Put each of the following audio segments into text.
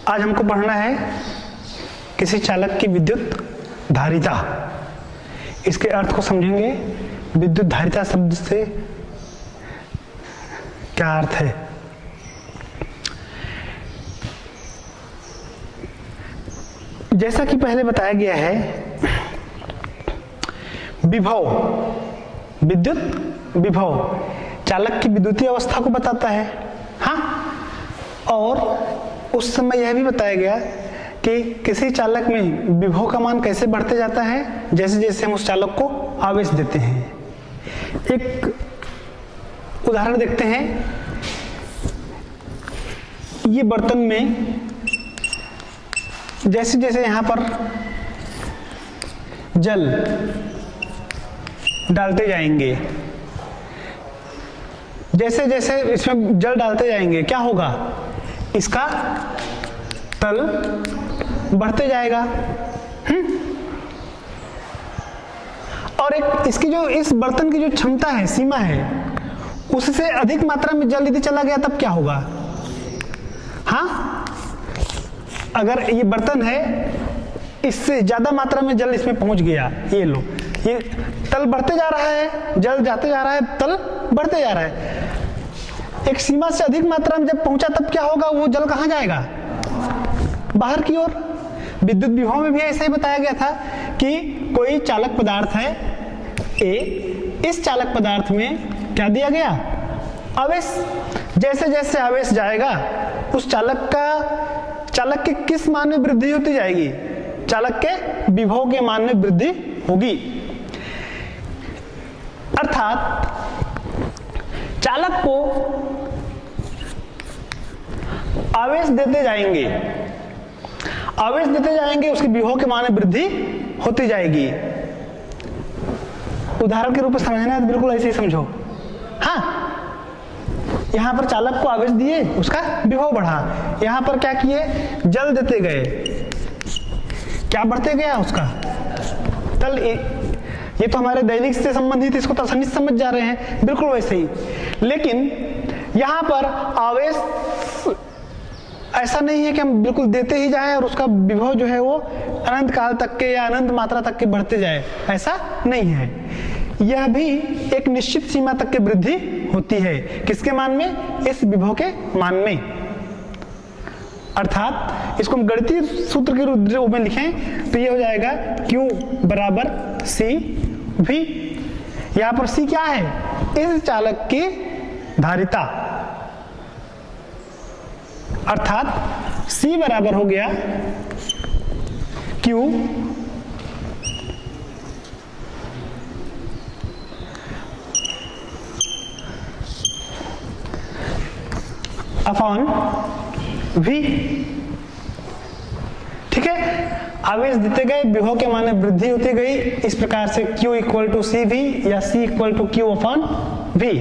आज हमको पढ़ना है किसी चालक की विद्युत धारिता। इसके अर्थ को समझेंगे। विद्युत धारिता शब्द से क्या अर्थ है। जैसा कि पहले बताया गया है, विभव, विद्युत विभव चालक की विद्युतीय अवस्था को बताता है। हाँ, और उस समय यह भी बताया गया कि किसी चालक में विभव का मान कैसे बढ़ते जाता है जैसे जैसे हम उस चालक को आवेश देते हैं। एक उदाहरण देखते हैं। ये बर्तन में जैसे जैसे यहाँ पर जल डालते जाएंगे, जैसे जैसे इसमें जल डालते जाएंगे क्या होगा, इसका तल बढ़ते जाएगा। और एक इसकी जो इस बर्तन की जो क्षमता है, सीमा है, उससे अधिक मात्रा में जल यदि चला गया तब क्या होगा। हाँ, अगर ये बर्तन है, इससे ज्यादा मात्रा में जल इसमें पहुंच गया, ये लो, ये तल बढ़ते जा रहा है, जल जाते जा रहा है, तल बढ़ते जा रहा है। एक सीमा से अधिक मात्रा में जब पहुंचा तब क्या होगा, वो जल कहां जाएगा, बाहर की ओर। विद्युत विभव में भी ऐसा ही बताया गया था कि कोई चालक पदार्थ है ए, इस चालक पदार्थ में क्या दिया गया, आवेश। जैसे जैसे आवेश जाएगा उस चालक के किस मान में वृद्धि होती जाएगी, चालक के विभव के मान में वृद्धि होगी। अर्थात चालक को आवेश देते जाएंगे, आवेश देते जाएंगे, उसके विभव के मान में वृद्धि होती जाएगी। उदाहरण के रूप में समझना है तो बिल्कुल ऐसे ही समझो। हाँ, यहां पर चालक को आवेश दिए, उसका विभव बढ़ा। यहां पर क्या किए, जल देते गए, क्या बढ़ते गया, उसका तल। ये तो हमारे दैनिक से संबंधित, इसको तो आसानी से समझ जा रहे हैं, बिल्कुल वैसे ही। लेकिन यहां पर आवेश ऐसा नहीं है कि हम बिल्कुल देते ही जाएं और उसका विभव जो है वो अनंत काल तक के या अनंत मात्रा तक के बढ़ते जाए, ऐसा नहीं है। यह भी एक निश्चित सीमा तक की वृद्धि होती है। किसके मान में, इस विभव के मान में। अर्थात इसको हम गणितीय सूत्र के रूप में लिखें तो यह हो जाएगा Q बराबर C V। यहां पर C क्या है, इस चालक की धारिता। अर्थात C बराबर हो गया Q अपॉन V। ठीक है, आवेश देते गए, विभव के मान में वृद्धि होती गई। इस प्रकार से Q equal to C V या C equal to Q upon V।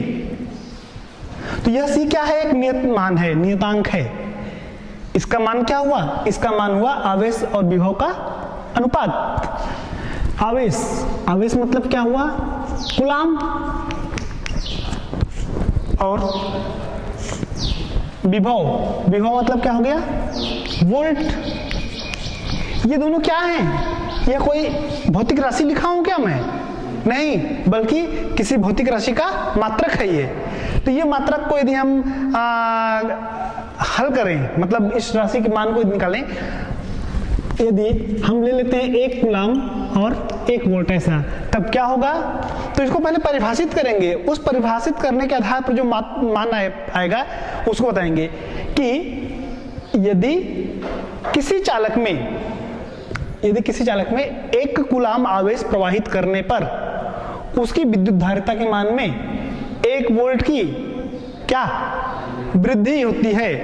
तो यह C क्या है, एक नियत मान है, नियतांक है। इसका मान क्या हुआ, इसका मान हुआ आवेश और विभव का अनुपात। आवेश, आवेश मतलब क्या हुआ, कूलाम, और विभव, विभव मतलब क्या हो गया, वोल्ट। ये दोनों क्या हैं, ये कोई भौतिक राशि लिखा हूं क्या मैं, नहीं, बल्कि किसी भौतिक राशि का मात्रक है ये। तो ये मात्रक को यदि हम हल करें, मतलब इस राशि के मान को निकालें, यदि हम ले लेते हैं 1 कूलाम और 1 वोल्ट ऐसा, तब क्या होगा। तो इसको पहले परिभाषित करेंगे, उस परिभाषित करने के आधार पर जो मान आएगा उसको बताएंगे कि यदि किसी चालक में 1 कूलाम आवेश प्रवाहित करने पर उसकी विद्युत धारिता के मान में 1 वोल्ट की क्या वृद्धि होती है,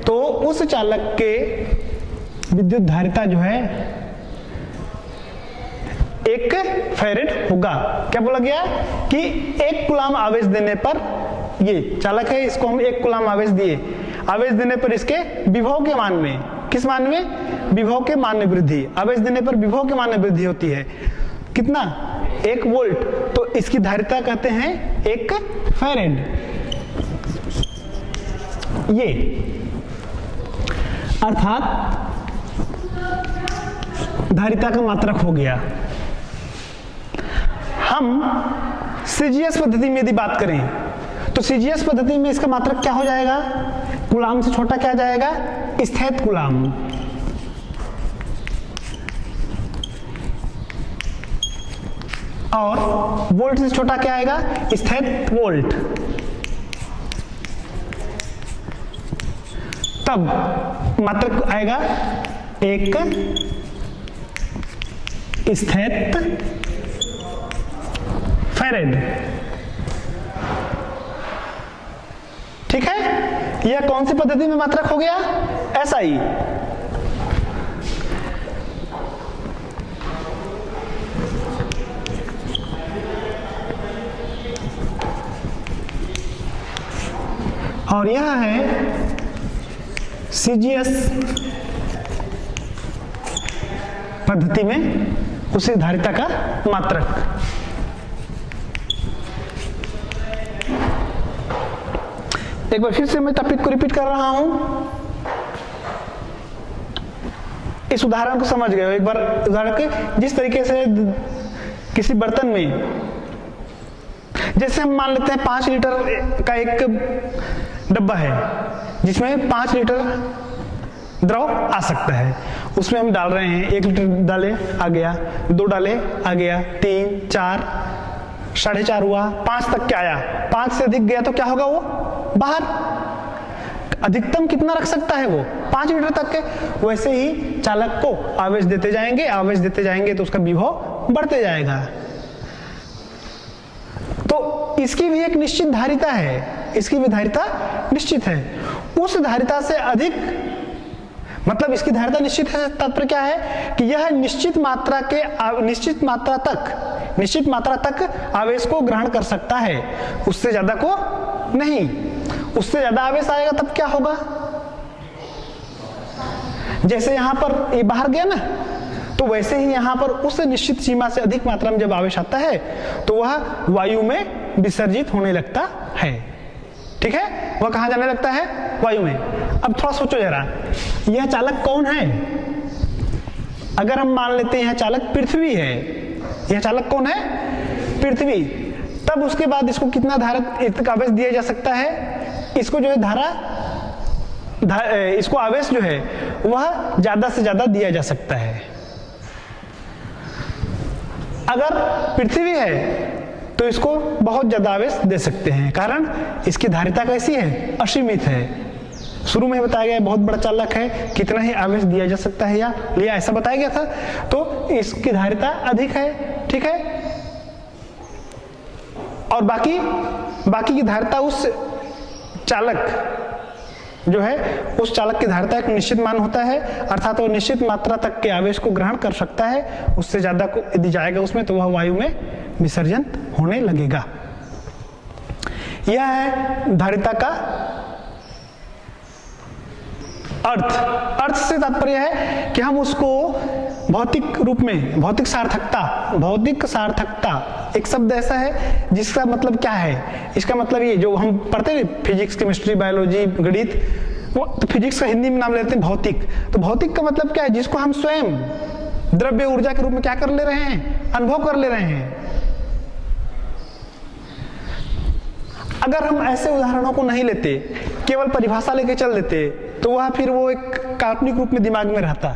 तो उस चालक के विद्युत धारिता जो है 1 फैरेड होगा। क्या बोला गया कि 1 कूलाम आवेश देने पर, ये चालक है, इसको हम 1 कूलाम आवेश दिए, आवेश देने पर इसके विभव के मान में, किस मान में, विभव के मान में वृद्धि। आवेश देने पर विभव के मान में वृद्धि होती है, कितना, 1 वोल्ट। तो इसकी धारिता कहते हैं 1 फैरेड। ये अर्थात धारिता का मात्रक हो गया। हम सीजीएस पद्धति में यदि बात करें तो सीजीएस पद्धति में इसका मात्रक क्या हो जाएगा? कूलाम से छोटा क्या जाएगा? स्थैत कूलाम। और वोल्ट से छोटा क्या आएगा? स्थैत वोल्ट। तब मात्रक आएगा एक स्थैत फैराड। ठीक है, यह कौन सी पद्धति में मात्रक हो गया? एसआई। और यह है सीजीएस पद्धति में उसी धारिता का मात्रक। एक बार फिर से मैं टॉपिक को रिपीट कर रहा हूं। इस उदाहरण को समझ गए? एक बार उदाहरण के जिस तरीके से किसी बर्तन में, जैसे हम मान लेते हैं 5 लीटर का एक डब्बा है जिसमें 5 लीटर द्रव आ सकता है, उसमें हम डाल रहे हैं 1 लीटर डाले आ गया, 2 डाले आ गया, 3, 4, 4.5 हुआ, 5 तक क्या आया? 5 से अधिक गया तो क्या होगा? वो बाहर। अधिकतम कितना रख सकता है वो? 5 लीटर तक के। वैसे ही चालक को आवेश देते जाएंगे तो उसका विभव बढ़ते जाएगा। तो इसकी भी एक निश्चित धारिता है, इसकी भी धारिता निश्चित है। उस धारिता से अधिक, मतलब इसकी धारिता निश्चित है, तात्पर्य क्या है कि यह निश्चित मात्रा तक आवेश को ग्रहण कर सकता है, उससे ज्यादा को नहीं। उससे ज्यादा आवेश आएगा तब क्या होगा? जैसे यहां पर ये बाहर गया ना, तो वैसे ही यहां पर उस निश्चित सीमा से अधिक मात्रा में जब आवेश आता है तो वह वायु में विसर्जित होने लगता है। ठीक है, वह कहां जाने लगता है? वायु में। अब थोड़ा सोचो जरा, यह चालक कौन है? अगर हम मान लेते हैं यह चालक पृथ्वी है, यह चालक कौन है? पृथ्वी। तब उसके बाद इसको कितना धारित आवेश दिया जा सकता है? इसको जो है इसको आवेश जो है वह ज्यादा से ज्यादा दिया जा सकता है। अगर पृथ्वी है तो इसको बहुत ज्यादा आवेश दे सकते हैं, कारण इसकी धारिता कैसी है? असीमित है। शुरू में बताया गया बहुत बड़ा चालक है, कितना ही आवेश दिया जा सकता है या लिया, ऐसा बताया गया था। तो इसकी धारिता अधिक है। ठीक है, और बाकी की धारिता उस चालक जो है, उस चालक की धारिता एक निश्चित मान होता है, अर्थात वो निश्चित मात्रा तक के आवेश को ग्रहण कर सकता है। उससे ज्यादा को यदि जाएगा उसमें तो वह वायु में विसर्जन होने लगेगा। यह है धारिता का अर्थ से तात्पर्य है कि हम उसको भौतिक रूप में, भौतिक सार्थकता एक शब्द ऐसा है जिसका मतलब क्या है? इसका मतलब ये जो हम पढ़ते हैं फिजिक्स, केमिस्ट्री, बायोलॉजी, गणित, वो तो फिजिक्स का हिंदी में नाम लेते हैं भौतिक। तो भौतिक का मतलब क्या है? जिसको हम स्वयं द्रव्य ऊर्जा के रूप में क्या कर ले रहे हैं? अनुभव कर ले रहे हैं। अगर हम ऐसे उदाहरणों को नहीं लेते, केवल परिभाषा लेके चल देते, तो वह फिर वो एक काल्पनिक रूप में दिमाग में रहता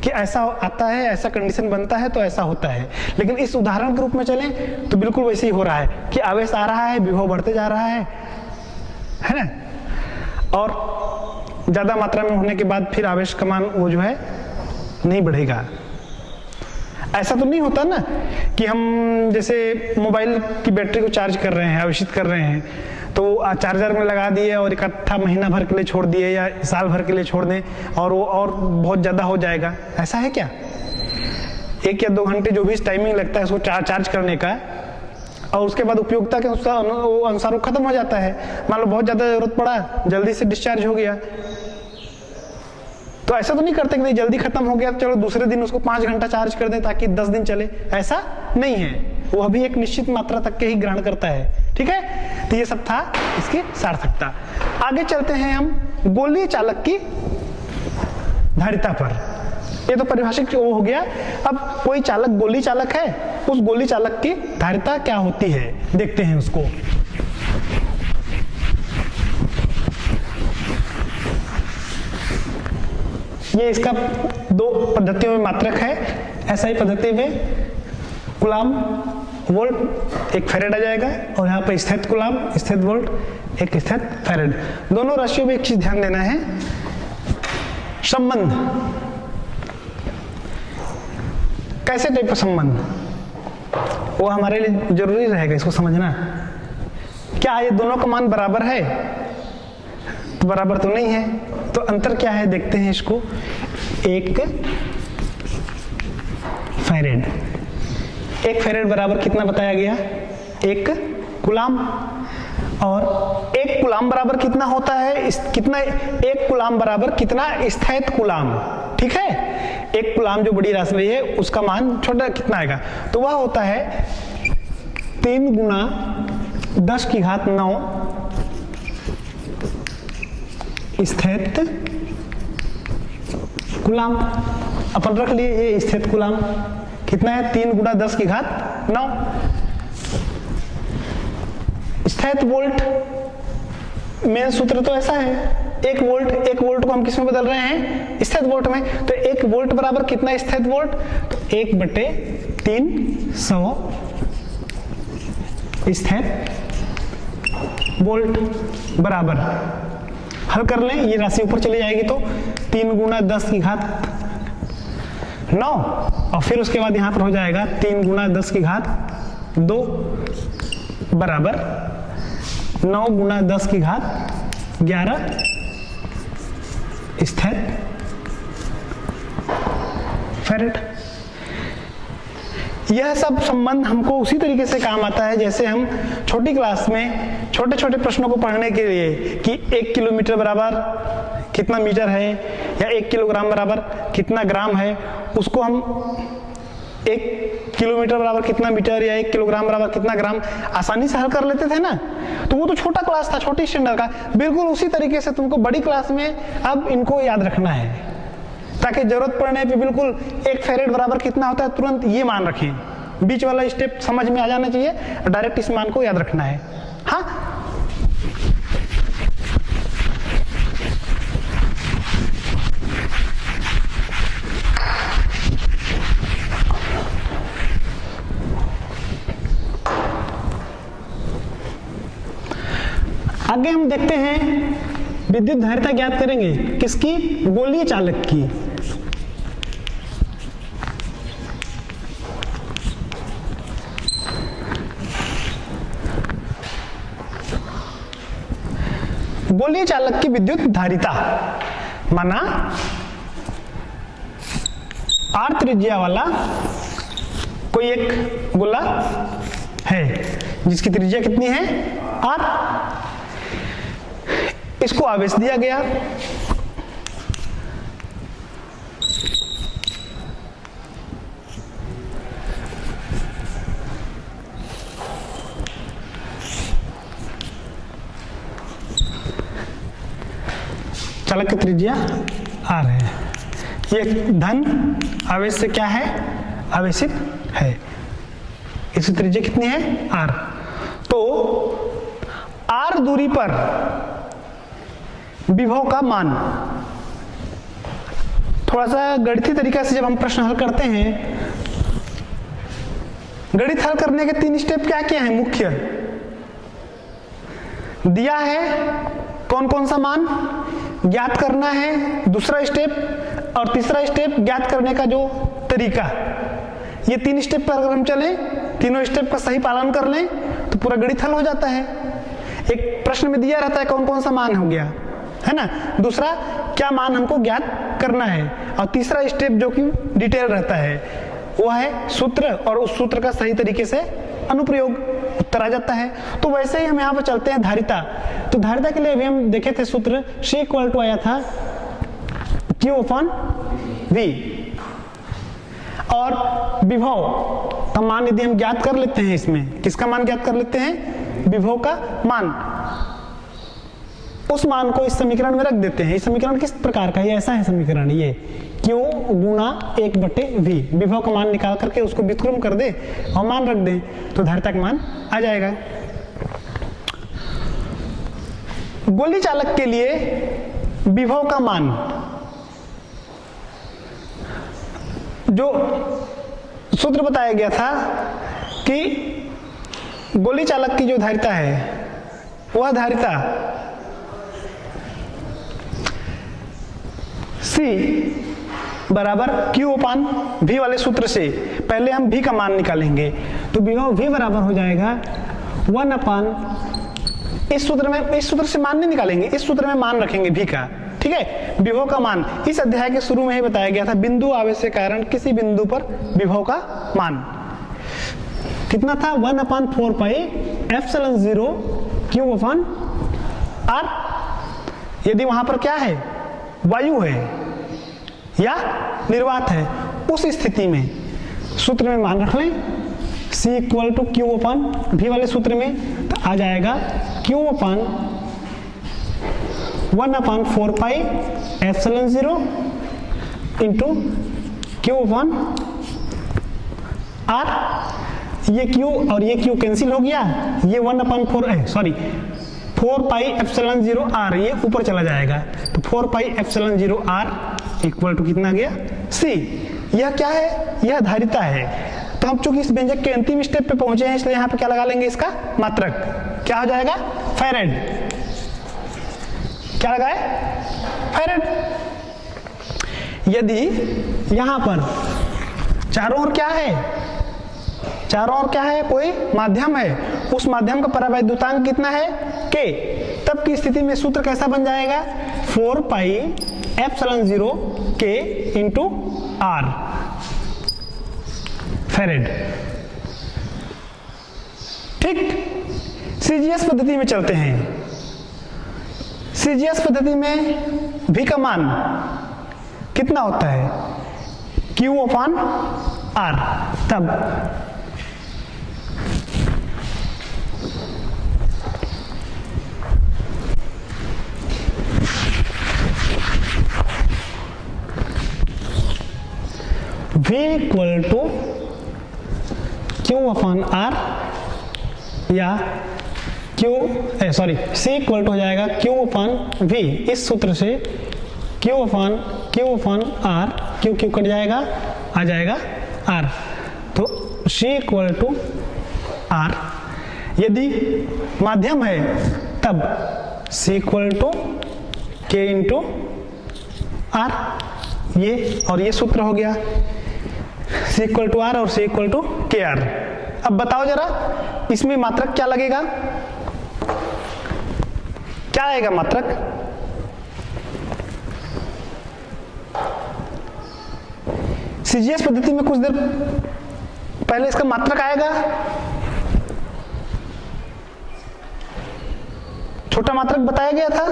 कि ऐसा आता है, ऐसा कंडीशन बनता है तो ऐसा होता है। लेकिन इस उदाहरण के रूप में चलें तो बिल्कुल वैसे ही हो रहा है कि आवेश आ रहा है, विभव बढ़ते जा रहा है ना, और ज्यादा मात्रा में होने के बाद फिर आवेश का मान वो जो है नहीं बढ़ेगा। ऐसा तो नहीं होता ना कि हम जैसे मोबाइल की बैटरी को चार्ज कर रहे हैं, आवेशित कर रहे हैं, तो चार्जर में लगा दिए और इकट्ठा महीना भर के लिए छोड़ दिए या साल भर के लिए छोड़ दें और वो और बहुत ज़्यादा हो जाएगा। ऐसा है क्या? 1 या 2 घंटे जो भी टाइमिंग लगता है उसको चार्ज करने का, और उसके बाद उपयोगिता के अनुसार वो खत्म हो जाता है। मान लो बहुत ज़्यादा जरूरत पड़ा, जल्दी से डिस्चार्ज हो गया, तो ऐसा तो नहीं करते कि नहीं जल्दी खत्म हो गया चलो दूसरे दिन उसको 5 घंटा चार्ज कर दें ताकि 10 दिन चले। ऐसा नहीं है, वो अभी एक निश्चित मात्रा तक के ही ग्रहण करता है। ठीक है, तो ये सब था इसकी सार्थकता। आगे चलते हैं हम गोलीय चालक की धारिता पर। ये तो परिभाषिक वो हो गया। अब कोई चालक गोली चालक है, उस गोली चालक की धारिता क्या होती है देखते हैं उसको। ये इसका दो पद्धतियों में मात्रक है। ऐसा ही पद्धति में कूलाम वोल्ट एक फैरेड आ जाएगा और यहाँ पे स्थित कूलाम स्थित वोल्ट एक स्थित फैरेड। दोनों राशियों में एक चीज ध्यान देना है, संबंध कैसे टाइप का संबंध, वो हमारे लिए जरूरी रहेगा इसको समझना। क्या ये दोनों का मान बराबर है? तो बराबर तो नहीं है, तो अंतर क्या है देखते हैं इसको। एक फैरेड, एक फैरेड बराबर कितना बताया गया? एक कूलाम। और एक कूलाम बराबर कितना होता है? कितना? एक कूलाम बराबर कितना स्थित कूलाम। ठीक है, एक कूलाम जो बड़ी राशि है उसका मान छोटा कितना आएगा? तो वह होता है 3 गुना 10 की घात 9 स्थित कूलाम। अपन रख लिए ये स्थित कूलाम कितना है? 3 गुना 10 की घात 9। स्थित वोल्ट मेन सूत्र तो ऐसा है, एक वोल्ट को हम किस में बदल रहे हैं? स्थित वोल्ट में। तो एक वोल्ट बराबर कितना स्थित वोल्ट? तो 1/300 स्थित वोल्ट बराबर, हल कर लें, ये राशि ऊपर चली जाएगी तो 3 गुना 10 की घात 9 और फिर उसके बाद यहां पर हो जाएगा 3 गुना 10 की घात 2 बराबर 9 गुना 10 की घात 11 स्थित फैरेड। यह सब संबंध हमको उसी तरीके से काम आता है जैसे हम छोटी क्लास में छोटे छोटे प्रश्नों को पढ़ने के लिए कि 1 किलोमीटर बराबर कितना मीटर है या 1 किलोग्राम बराबर कितना ग्राम है, उसको हम 1 किलोमीटर बराबर कितना मीटर या 1 किलोग्राम बराबर कितना ग्राम आसानी से हल कर लेते थे ना। तो वो तो छोटा क्लास था, छोटी स्टैंडर्ड का। बिल्कुल उसी तरीके से तुमको बड़ी क्लास में अब इनको याद रखना है ताकि जरूरत पड़ने पे बिल्कुल 1 फैरेड बराबर कितना होता है तुरंत ये मान रखें। बीच वाला स्टेप समझ में आ जाना चाहिए, डायरेक्ट इस मान को याद रखना है। हाँ, आगे हम देखते हैं विद्युत धारिता ज्ञात करेंगे किसकी? गोलीय चालक की। गोलीय चालक की विद्युत धारिता माना R त्रिज्या वाला कोई एक गोला है जिसकी त्रिज्या कितनी है? R। इसको आवेश दिया गया, चालक की त्रिज्या R है। ये धन आवेश से क्या है? आवेशित है। इसकी त्रिज्या कितनी है? R। तो R दूरी पर विभव का मान, थोड़ा सा गणितीय तरीका से जब हम प्रश्न हल करते हैं, गणित हल करने के 3 स्टेप क्या क्या है? मुख्य दिया है कौन कौन सा मान ज्ञात करना है, दूसरा स्टेप, और तीसरा स्टेप ज्ञात करने का जो तरीका। ये 3 स्टेप पर अगर हम चलें, तीनों स्टेप का सही पालन कर लें तो पूरा गणित हल हो जाता है। एक प्रश्न में दिया रहता है कौन कौन सा मान हो गया, है ना। दूसरा क्या मान हमको ज्ञात करना है, और तीसरा स्टेप जो कि डिटेल रहता है वो है सूत्र, और उस सूत्र का सही तरीके से अनुप्रयोग, उत्तर आ जाता है। तो वैसे ही हम यहाँ पर चलते हैं धारिता। तो धारिता के लिए अभी हम देखे थे सूत्र C = आया था Q/V, और विभव का मान यदि हम ज्ञात कर लेते हैं, इसमें किसका मान ज्ञात कर लेते हैं? विभव का मान। उस मान को इस समीकरण में रख देते हैं। इस समीकरण किस प्रकार का है? ऐसा है समीकरण, ये Q गुणा 1/V, विभव का मान निकाल करके उसको व्युत्क्रम कर दे और मान रख दे तो धारिता का मान आ जाएगा। गोली चालक के लिए विभव का मान, जो सूत्र बताया गया था कि गोली चालक की जो धारिता है वह धारिता C बराबर Q/V वाले सूत्र से पहले हम V का मान निकालेंगे, तो विभव V बराबर हो जाएगा 1/, इस सूत्र से मान नहीं निकालेंगे, इस सूत्र में मान रखेंगे V का, ठीक है। विभव का मान इस अध्याय के शुरू में ही बताया गया था, बिंदु आवेश के कारण किसी बिंदु पर विभव का मान कितना था? 1/4πε0 Q/R। यदि वहां पर क्या है? वायु है या निर्वात है, उस स्थिति में सूत्र में मान रख लें C = Q/V वाले सूत्र में, तो आ जाएगा Q/1/4πε0 Q/R। ये Q और ये Q कैंसिल हो गया, ये 4πε0R ये ऊपर चला जाएगा, तो 4πε0R = कितना गया? C। यह क्या है? यह धारिता है। तो हम चूंकि इस व्यंजक के अंतिम स्टेप पे पहुंचे हैं, इसलिए यहाँ पे क्या लगा लेंगे? इसका मात्रक क्या हो जाएगा? फैरेड। क्या लगा है? फैरेड। यदि यहां पर चारों ओर क्या है? चारों ओर क्या है? कोई माध्यम है, उस माध्यम का परावैद्युतांक कितना है? K। तब की स्थिति में सूत्र कैसा बन जाएगा? 4πε0 K × R फैरेड। ठीक। सीजीएस पद्धति में चलते हैं। सीजीएस पद्धति में V का मान कितना होता है? Q/R। तब V = Q/R या C = हो जाएगा Q/V। इस सूत्र से Q/R, Q कट जाएगा, आ जाएगा R। तो C = R। यदि माध्यम है तब C = K × R। ये और ये सूत्र हो गया, C = R और C = KR। अब बताओ जरा इसमें मात्रक क्या लगेगा? क्या आएगा मात्रक? सीजीएस पद्धति में कुछ देर पहले इसका मात्रक आएगा, छोटा मात्रक बताया गया था,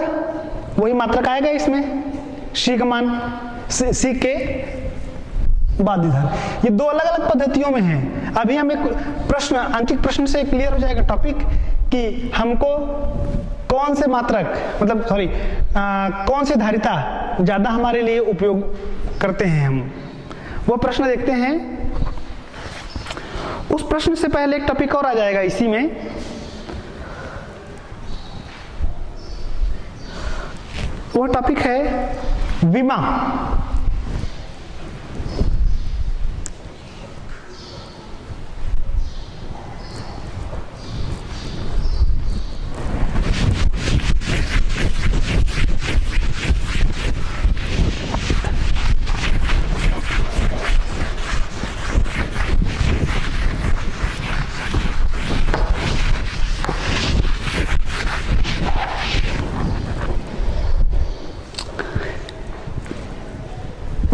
वही मात्रक आएगा इसमें। C का मान C के बाद इधर, ये दो अलग अलग पद्धतियों में हैं। अभी हम एक प्रश्न, अंकित प्रश्न से क्लियर हो जाएगा टॉपिक कि हमको कौन से मात्रक कौन से धारिता ज्यादा हमारे लिए उपयोग करते हैं, हम वो प्रश्न देखते हैं। उस प्रश्न से पहले एक टॉपिक और आ जाएगा इसी में, वो टॉपिक है विमा।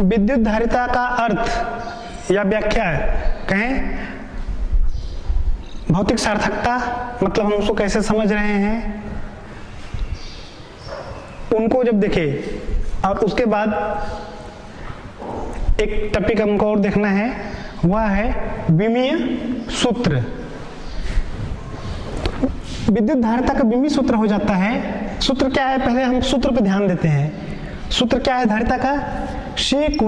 विद्युत धारिता का अर्थ या व्याख्या कहें, भौतिक सार्थकता, मतलब हम उसको कैसे समझ रहे हैं, उनको जब देखें। और उसके बाद एक टॉपिक हमको और देखना है, वह है विमीय सूत्र। विद्युत धारिता का बिंबी सूत्र हो जाता है। सूत्र क्या है, पहले हम सूत्र पे ध्यान देते हैं। सूत्र क्या है धारिता का, C =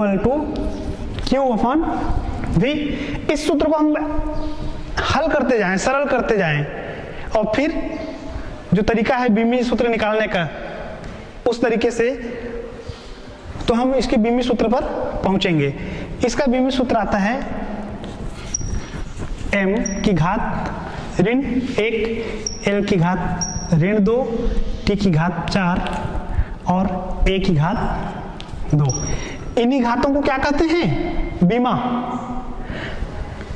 Q/V। इस सूत्र को हम हल करते जाएं, सरल करते जाएं, और फिर जो तरीका है बिंबी सूत्र निकालने का, उस तरीके से तो हम इसके बिंबी सूत्र पर पहुंचेंगे। इसका बिंबी सूत्र आता है m⁻1 L⁻2 T⁻4 और A⁻2। इन्हीं घातों को क्या कहते हैं, बीमा।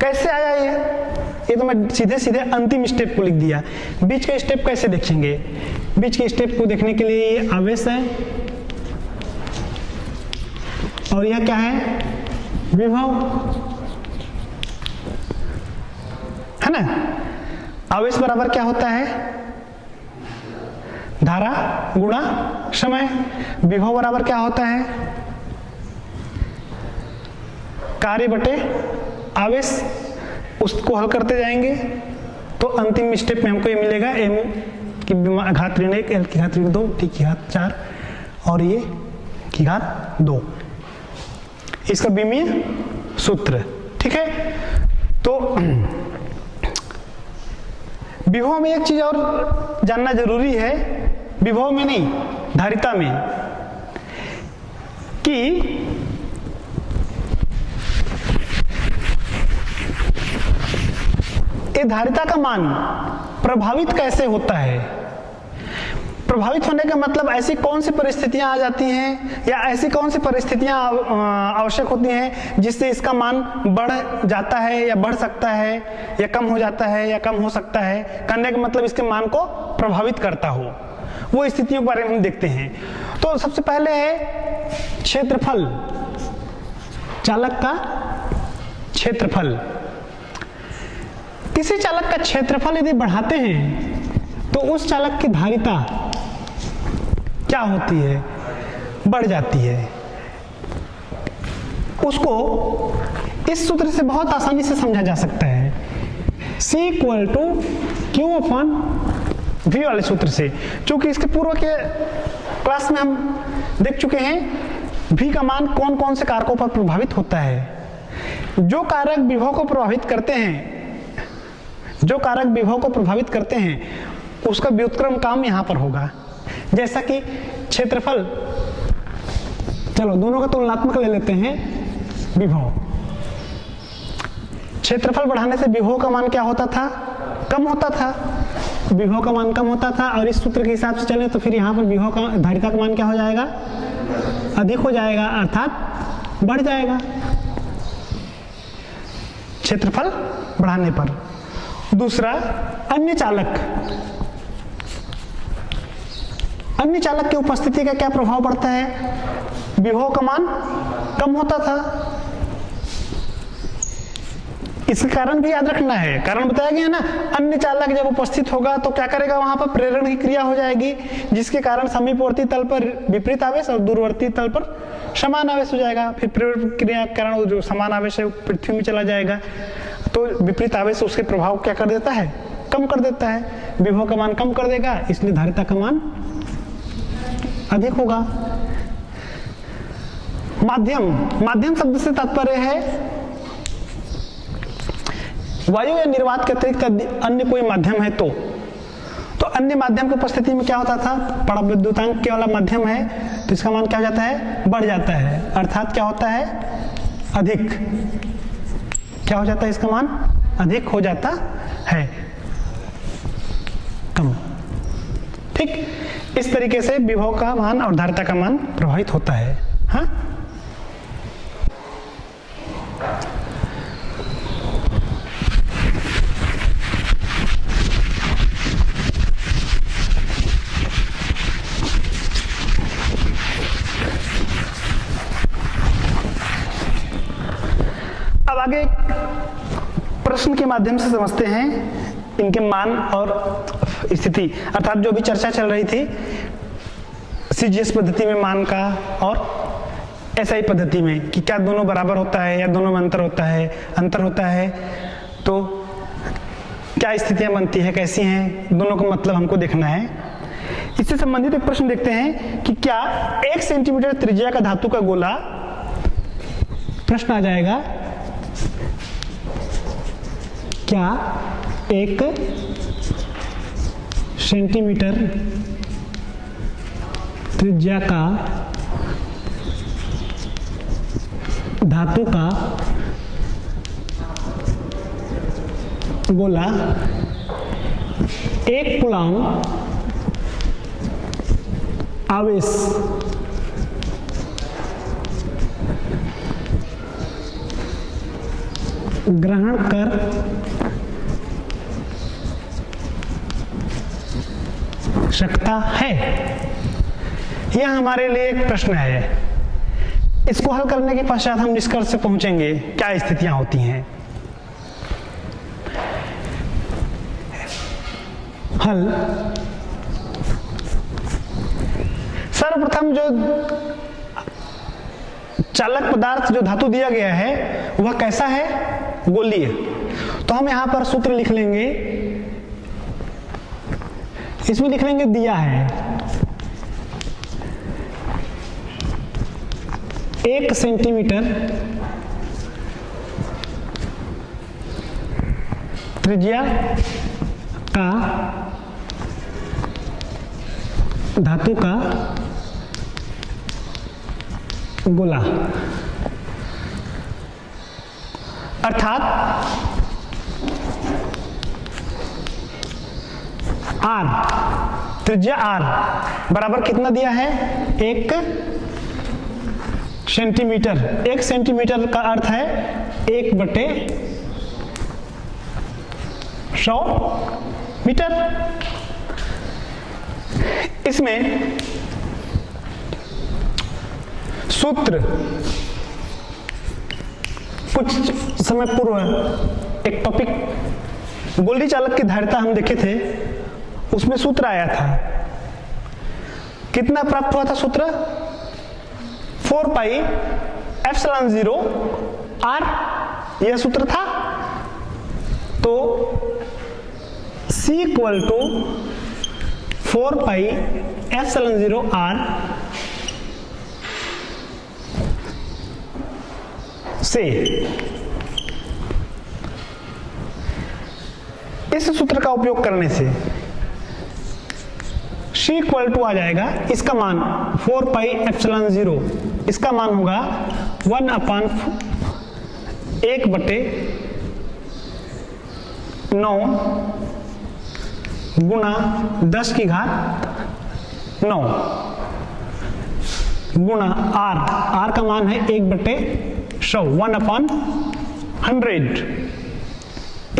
कैसे आया ये तो मैं सीधे सीधे अंतिम स्टेप को लिख दिया। बीच का स्टेप कैसे देखेंगे, बीच के स्टेप को देखने के लिए ये आवेश है और यह क्या है, विभव, है ना। आवेश बराबर क्या होता है, धारा गुणा समय। विभव बराबर क्या होता है, कार्य बटे आवेश। उसको हल करते जाएंगे तो अंतिम स्टेप में हमको ये मिलेगा m⁻1 L⁻2 T⁻4 और ये T⁻2, इसका बिंबीय सूत्र। ठीक है, तो विभव में एक चीज और जानना जरूरी है, विभव में नहीं धारिता में, कि ये धारिता का मान प्रभावित कैसे होता है। प्रभावित होने का मतलब ऐसी कौन सी परिस्थितियां आ जाती हैं या ऐसी कौन सी परिस्थितियां आवश्यक होती हैं जिससे इसका मान बढ़ जाता है या बढ़ सकता है या कम हो जाता है या कम हो सकता है। करने का मतलब इसके मान को प्रभावित करता हो, वो स्थितियों के बारे में हम देखते हैं। तो सबसे पहले है क्षेत्रफल, चालक का क्षेत्रफल। किसी चालक का क्षेत्रफल यदि बढ़ाते हैं तो उस चालक की धारिता क्या होती है, बढ़ जाती है। उसको इस सूत्र से बहुत आसानी से समझा जा सकता है, C = Q/V वाले सूत्र से। क्योंकि इसके पूर्व के क्लास में हम देख चुके हैं V का मान कौन कौन से कारकों पर प्रभावित होता है। जो कारक विभव को प्रभावित करते हैं, जो कारक विभव को प्रभावित करते हैं, उसका व्युत्क्रम काम यहां पर होगा। जैसा कि क्षेत्रफल, चलो दोनों का तुलनात्मक ले लेते हैं। विभव, क्षेत्रफल बढ़ाने से विभव का मान क्या होता था, कम होता था। विभव का मान कम होता था और इस सूत्र के हिसाब से चले तो फिर यहाँ पर विभव का, धारिता का मान क्या हो जाएगा, अधिक हो जाएगा, अर्थात बढ़ जाएगा क्षेत्रफल बढ़ाने पर। दूसरा, अन्य चालक, अन्य चालक की उपस्थिति का क्या प्रभाव पड़ता है, विभव का मान कम होता था। इसका कारण भी याद रखना है, कारण बताया गया ना, अन्य चालक जब उपस्थित होगा तो क्या करेगा, वहां पर प्रेरण की क्रिया हो जाएगी, जिसके कारण समीपवर्ती तल पर विपरीत आवेश और दूरवर्ती तल पर समान आवेश हो जाएगा। फिर प्रेरण क्रिया के कारण जो समान आवेश है पृथ्वी में चला जाएगा, तो विपरीत आवेश उसके प्रभाव क्या कर देता है, कम कर देता है। विभव का मान कम कर देगा, इसलिए धारिता का मान अधिक होगा। माध्यम, माध्यम शब्द से तात्पर्य है वायु या निर्वात के अतिरिक्त अन्य कोई माध्यम है तो अन्य माध्यम की उपस्थिति में क्या होता था, पराविद्युतांक के वाला माध्यम है तो इसका मान क्या हो जाता है, बढ़ जाता है, अर्थात क्या होता है, अधिक। क्या हो जाता है, इसका मान अधिक हो जाता है, कम। ठीक, इस तरीके से विभव का मान और धारिता का मान प्रभावित होता है। हाँ, अब आगे प्रश्न के माध्यम से समझते हैं इनके मान और स्थिति, अर्थात जो भी चर्चा चल रही थी CGS पद्धति में मान का और SI पद्धति में, कि क्या दोनों बराबर होता है या दोनों में अंतर होता है। अंतर होता है तो क्या स्थितियां बनती है, कैसी हैं, दोनों का मतलब हमको देखना है। इससे संबंधित एक प्रश्न देखते हैं कि क्या 1 सेंटीमीटर त्रिज्या का धातु का गोला, प्रश्न आ जाएगा क्या 1 सेंटीमीटर त्रिज्या का धातु का गोला 1 कूलॉम आवेश ग्रहण कर सकता है? यह हमारे लिए एक प्रश्न है। इसको हल करने के पश्चात हम निष्कर्ष से पहुंचेंगे क्या स्थितियां होती हैं। हल, सर्वप्रथम जो चालक पदार्थ जो धातु दिया गया है वह कैसा है, गोलीय। तो हम यहां पर सूत्र लिख लेंगे, इसमें लिख लेंगे दिया है 1 सेंटीमीटर त्रिज्या का धातु का गोला, अर्थात R, त्रिज्या R बराबर कितना दिया है, 1 सेंटीमीटर। 1 सेंटीमीटर का अर्थ है 1/100 मीटर। इसमें सूत्र कुछ समय पूर्व एक टॉपिक गोली चालक की धारिता हम देखे थे, उसमें सूत्र आया था, कितना प्राप्त हुआ था सूत्र, 4 पाई एप्सिलॉन 0 R, यह सूत्र था। तो C equal to 4 pi epsilon 0 R से इस सूत्र का उपयोग करने से C इक्वल टू आ जाएगा, इसका मान 4 पाई एप्सिलॉन 0, इसका मान होगा 1/9 गुना 10 की घात 9 गुना R का मान है 1/100, 1/100।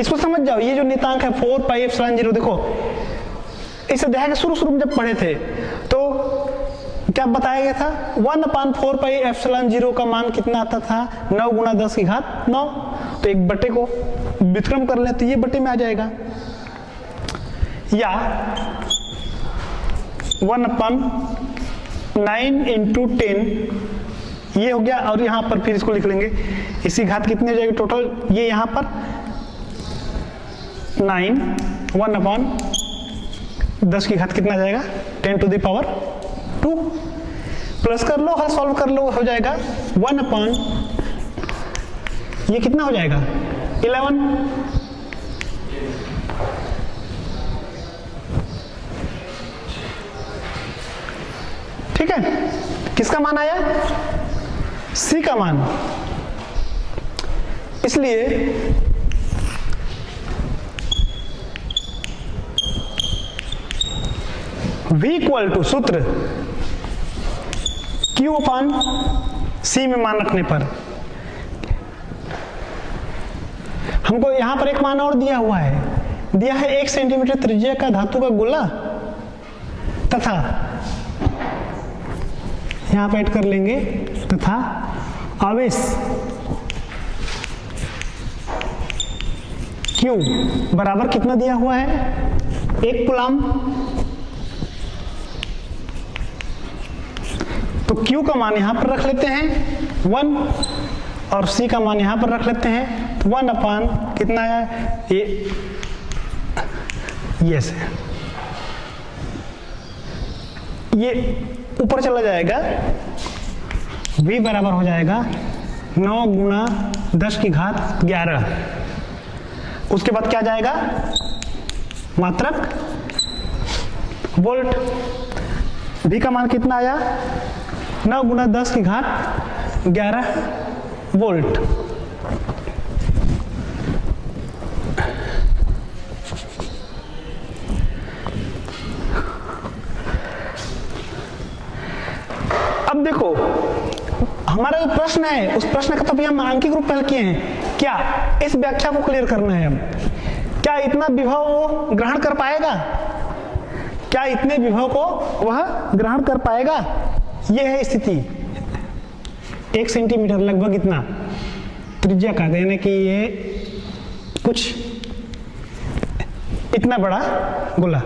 इसको समझ जाओ, ये जो नियतांक है 4 पाई एप्सिलॉन 0, देखो इसे देखा कि शुरू में जब पढ़े थे तो क्या बताया गया था, 1/4 पाई एप्सिलॉन 0 का मान कितना आता था, 9 गुना 10 की घात 9। तो एक बटे को व्युत्क्रम कर ले तो ये बटे में आ जाएगा, या 1/9 इंटू 10 ये हो गया। और यहां पर फिर इसको लिख लेंगे, इसी घात कितनी हो जाएगी टोटल, ये यहां पर 9, 1/10 की घात कितना जाएगा, 10 टू द पावर 2। प्लस कर लो, हल सॉल्व कर लो, हो जाएगा 1/, ये कितना हो जाएगा 11। ठीक है, किसका मान आया, C का मान। इसलिए V इक्वल टू सूत्र Q/C में मान रखने पर हमको यहां पर एक मान और दिया हुआ है, दिया है 1 सेंटीमीटर त्रिज्या का धातु का गोला तथा यहां पर ऐड कर लेंगे तथा आवेश Q बराबर कितना दिया हुआ है, 1 कूलॉम। तो Q का मान यहां पर रख लेते हैं 1 और C का मान यहां पर रख लेते हैं, तो 1/, कितना है ये ये से ये ऊपर चला जाएगा, v बराबर हो जाएगा 9 गुणा 10 की घात 11। उसके बाद क्या जाएगा, मात्रक वोल्ट। v का मान कितना आया, 9 गुणा 10 की घात 11 वोल्ट। अब देखो हमारा जो प्रश्न है, उस प्रश्न का तो अभी हम आंकिक रूप में हल किए हैं। क्या इस व्याख्या को क्लियर करना है? अब क्या इतना विभव वो ग्रहण कर पाएगा? क्या इतने विभव को वह ग्रहण कर पाएगा? यह है स्थिति। 1 सेंटीमीटर लगभग इतना त्रिज्या का, यानी कि ये कुछ इतना बड़ा गोला।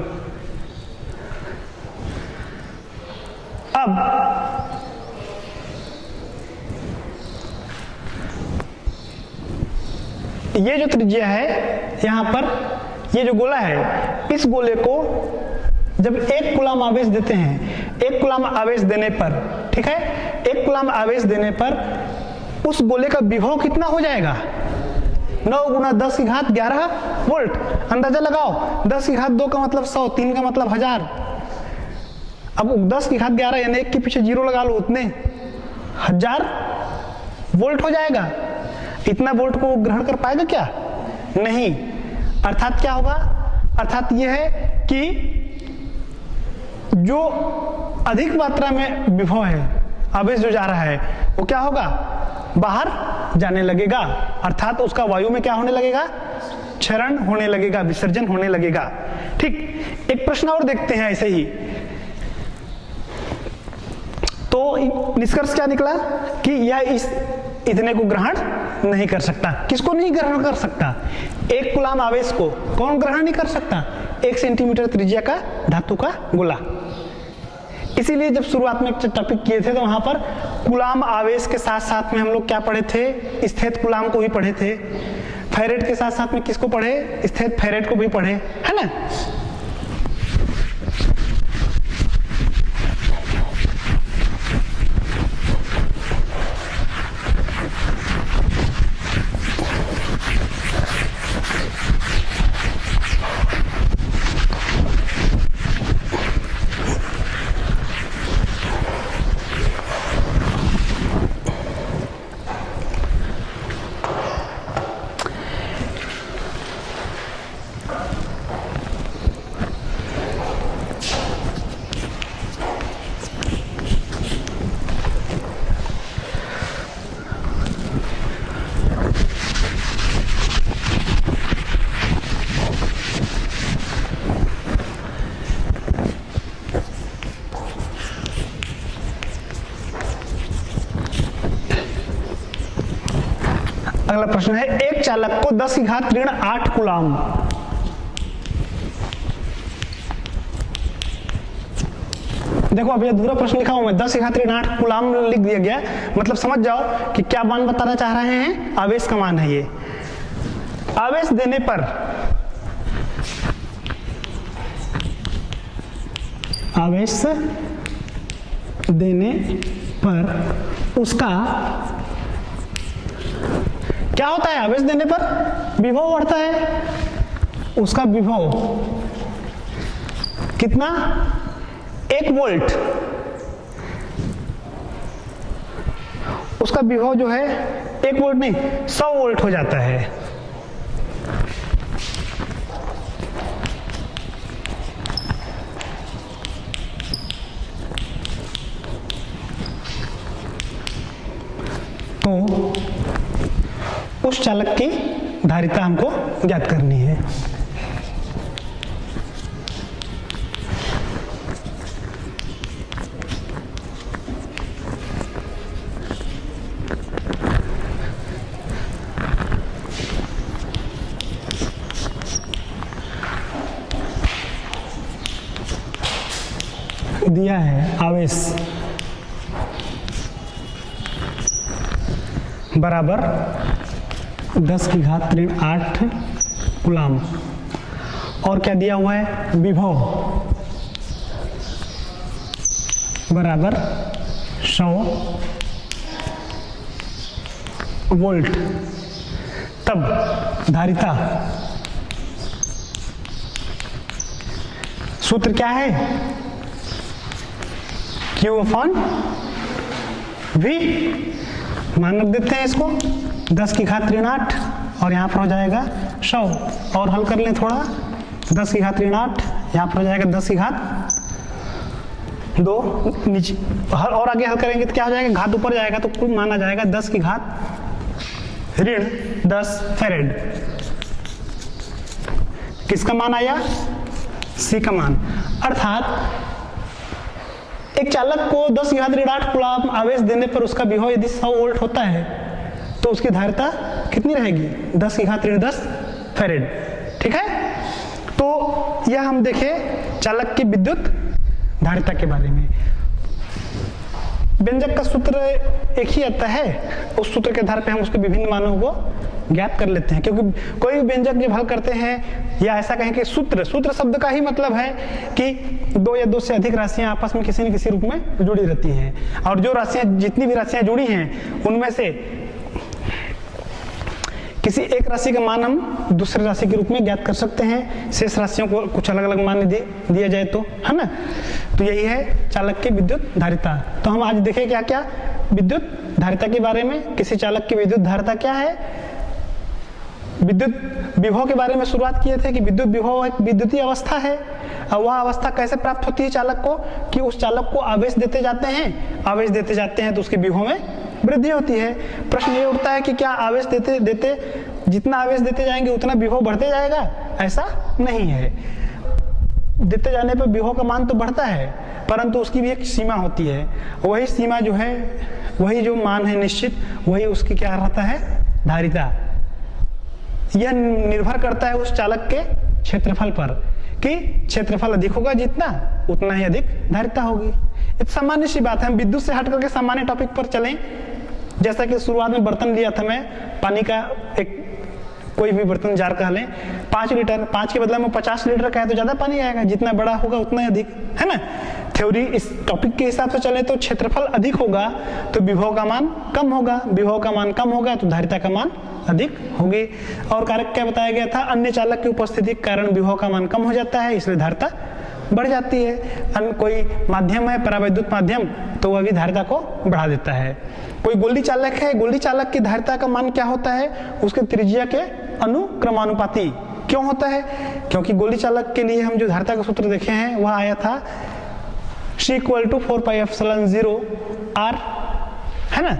अब ये जो त्रिज्या है यहां पर, ये जो गोला है, इस गोले को जब 1 कूलम आवेश देते हैं, 1 कूलम आवेश देने पर, ठीक है, 1 कूलम आवेश देने पर उस गोले का विभव कितना हो जाएगा, 9 गुणा 10 की घात 11 वोल्ट। अंदाजा लगाओ, 10 की घात 2 का मतलब 100, 3 का मतलब 1000। अब 10 की घात 11 यानी 1 के पीछे 0 लगा लो, उतने 1000 वोल्ट हो जाएगा। इतना वोल्ट को ग्रहण कर पाएगा क्या? नहीं। अर्थात क्या होगा, अर्थात यह है कि जो अधिक मात्रा में विभव है, आवेश जो जा रहा है, वो क्या होगा, बाहर जाने लगेगा। अर्थात उसका वायु में क्या होने लगेगा, क्षरण होने लगेगा, विसर्जन होने लगेगा। ठीक, एक प्रश्न और देखते हैं ऐसे ही। तो निष्कर्ष क्या निकला कि यह इस इतने को ग्रहण नहीं कर सकता। किसको नहीं ग्रहण कर सकता? 1 कूलम आवेश को कौन ग्रहण नहीं कर सकता? 1 सेंटीमीटर त्रिज्या का धातु का गोला। इसीलिए जब शुरुआत में टॉपिक किए थे तो वहां पर कूलम आवेश के साथ साथ में हम लोग क्या पढ़े थे, स्थित कूलम को भी पढ़े थे। फेरेट के साथ साथ में किसको पढ़े, स्थित फेरेट को भी पढ़े, है ना। अगला प्रश्न है, एक चालक को 10 की घात ऋण 8 कूलम, देखो अभी अधूरा प्रश्न लिखा हूं मैं, 10 की घात ऋण 8 कूलम लिख दिया गया, मतलब समझ जाओ कि क्या मान बताना चाह रहे हैं, आवेश का मान है ये। आवेश देने पर, आवेश देने पर उसका क्या होता है, आवेश देने पर विभव बढ़ता है। उसका विभव कितना, 1 वोल्ट। उसका विभव जो है 1 वोल्ट नहीं 100 वोल्ट हो जाता है। तो उस चालक की धारिता हमको ज्ञात करनी है। दिया है आवेश बराबर 10 की घात ऋण 8 कूलम। और क्या दिया हुआ है, विभव बराबर 100 वोल्ट, तब धारिता सूत्र क्या है, Q अपॉन V। मान रख देते हैं इसको 10 की घात ऋण 8 और यहाँ पर हो जाएगा 100, और हल कर लें थोड़ा, 10 की घात ऋण 8 यहाँ पर हो जाएगा 10 की घात 2 नीचे, और आगे हल करेंगे तो क्या हो जाएगा, घात ऊपर जाएगा तो कुल माना जाएगा 10 की घात ऋण 10 फैरेड। किसका मान आया, C का मान। अर्थात एक चालक को 10 की घात ऋण 8 कूलम्ब आवेश देने पर उसका विभव यदि 100 वोल्ट होता है तो उसकी धारिता कितनी रहेगी, 10 की घात ऋण 10 फैरेड। ठीक है, तो यह हम देखें चालक की विद्युत धारिता के बारे में। व्यंजक का सूत्र एक ही आता है, उस सूत्र के आधार पर हम उसके विभिन्न मानों को ज्ञात कर लेते हैं, क्योंकि कोई भी व्यंजक जब हल करते हैं या ऐसा कहें कि सूत्र शब्द का ही मतलब है कि दो या दो से अधिक राशियां आपस में किसी न किसी रूप में जुड़ी रहती हैं, और जो राशियां, जितनी भी राशियां जुड़ी हैं उनमें से किसी एक राशि का मान हम दूसरे राशि के रूप में ज्ञात कर सकते हैं, शेष राशियों को कुछ अलग अलग मान दिया जाए तो, है ना। तो यही है चालक की विद्युत धारिता। तो हम आज देखें क्या क्या विद्युत धारिता के बारे में, किसी चालक की विद्युत धारिता क्या है, विद्युत विभव के बारे में शुरुआत किए थे कि विद्युत विभव एक विद्युतीय अवस्था है। और वह अवस्था कैसे प्राप्त होती है चालक को, कि उस चालक को आवेश देते जाते हैं तो उसके विभव में वृद्धि होती है। प्रश्न ये उठता है कि क्या आवेश देते देते जितना आवेश देते जाएंगे उतना विभव बढ़ते जाएगा, ऐसा नहीं है। देते जाने पर विभव का मान तो बढ़ता है, परंतु उसकी भी एक सीमा होती है। वही सीमा जो है, वही जो मान है निश्चित, वही उसकी क्या रहता है, धारिता। यह निर्भर करता है उस चालक के क्षेत्रफल पर, कि क्षेत्रफल अधिक होगा जितना, उतना ही अधिक धारिता होगी। एक सामान्य सी बात है। हम विद्युत से हट करके सामान्य टॉपिक पर चलें। जैसा कि शुरुआत में बर्तन लिया था मैं, पानी का एक कोई भी बर्तन जार का लें, 5 लीटर, 5 के बदले में 50 लीटर का है तो ज्यादा पानी आएगा, जितना बड़ा होगा उतना ही अधिक, है ना। थ्योरी इस टॉपिक के हिसाब से चले तो क्षेत्रफल अधिक होगा तो विभव का मान कम होगा, विभव का मान कम होगा तो धारिता का मान अधिक होगी। और कारक क्या बताया गया था, अन्य चालक की उपस्थिति के कारण विभव का मान कम हो जाता है, इसलिए धारिता बढ़ जाती है। अन्य कोई माध्यम है, परावैद्युत माध्यम, तो वह भी धारिता को बढ़ा देता है। कोई गोल्डी चालक है, गोल्डी चालक की धारिता का मान क्या होता है, उसके त्रिज्या के अनुक्रमानुपाती क्यों होता है, क्योंकि गोल्डी चालक के लिए हम जो धारिता का सूत्र देखे हैं वह आया था C = 4πε0 R, है ना,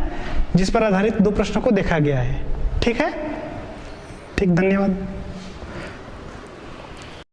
जिस पर आधारित 2 प्रश्नों को देखा गया है। ठीक है, ठीक, धन्यवाद।